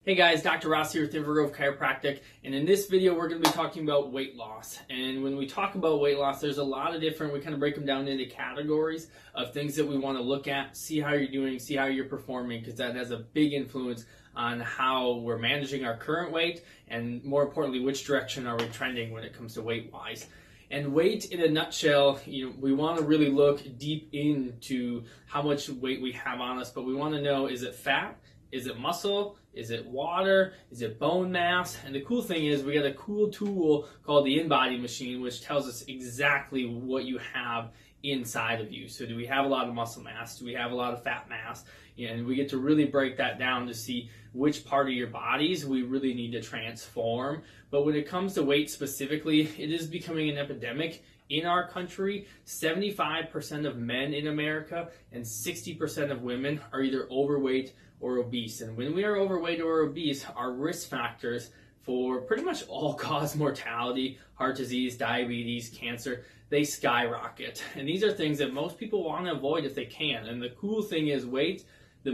Hey guys, Dr. Ross here with Inver Chiropractic, and in this video we're going to be talking about weight loss. And when we talk about weight loss, there's a lot of different, we kind of break them down into categories of things that we want to look at, see how you're doing, see how you're performing, because that has a big influence on how we're managing our current weight, and more importantly, which direction are we trending when it comes to weight-wise. And weight in a nutshell, we want to really look deep into how much weight we have on us, but we want to know, is it fat? Is it muscle? Is it water? Is it bone mass? And the cool thing is we got a cool tool called the InBody machine, which tells us exactly what you have inside of you. So do we have a lot of muscle mass? Do we have a lot of fat mass? And we get to really break that down to see which part of your bodies we really need to transform. But when it comes to weight specifically, it is becoming an epidemic in our country. 75% of men in America and 60% of women are either overweight or obese. And when we are overweight or obese, our risk factors for pretty much all-cause mortality, heart disease, diabetes, cancer, they skyrocket. And these are things that most people want to avoid if they can. And the cool thing is weight, the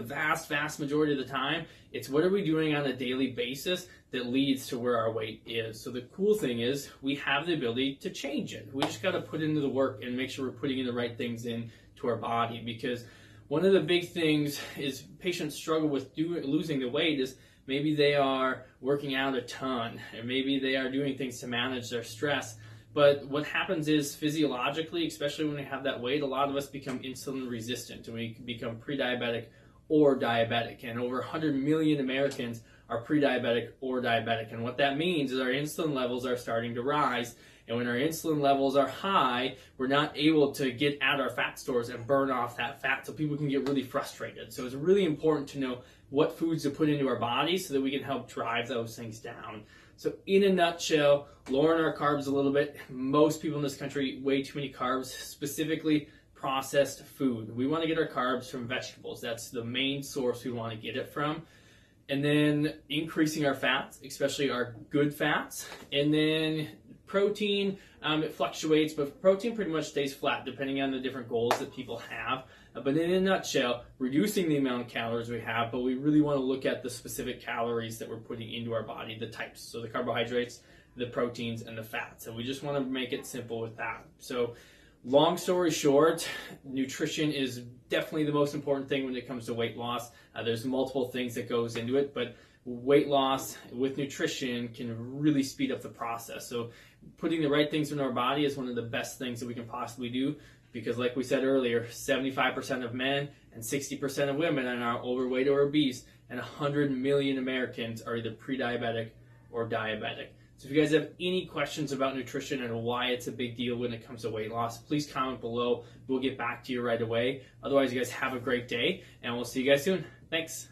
vast majority of the time, it's what are we doing on a daily basis that leads to where our weight is. So the cool thing is we have the ability to change it. We just got to put into the work and make sure we're putting in the right things in to our body, because one of the big things is patients struggle with losing the weight is maybe they are working out a ton, and maybe they are doing things to manage their stress. But what happens is physiologically, especially when we have that weight, a lot of us become insulin resistant, and we become pre-diabetic or diabetic. And over 100 million Americans are pre-diabetic or diabetic. And what that means is our insulin levels are starting to rise. And when our insulin levels are high, we're not able to get at our fat stores and burn off that fat, so people can get really frustrated. So it's really important to know what foods to put into our bodies so that we can help drive those things down. So in a nutshell, lowering our carbs a little bit. Most people in this country eat way too many carbs, specifically processed food. We want to get our carbs from vegetables. That's the main source we want to get it from. And then increasing our fats, especially our good fats. And then protein, it fluctuates, but protein pretty much stays flat depending on the different goals that people have. But in a nutshell, reducing the amount of calories we have, but we really want to look at the specific calories that we're putting into our body, the types. So the carbohydrates, the proteins, and the fats. And we just want to make it simple with that. So long story short, nutrition is definitely the most important thing when it comes to weight loss. There's multiple things that goes into it, but weight loss with nutrition can really speed up the process. So putting the right things in our body is one of the best things that we can possibly do, because like we said earlier, 75% of men and 60% of women are now overweight or obese, and 100 million Americans are either pre-diabetic or diabetic. So if you guys have any questions about nutrition and why it's a big deal when it comes to weight loss, please comment below. We'll get back to you right away. Otherwise, you guys have a great day, and we'll see you guys soon. Thanks.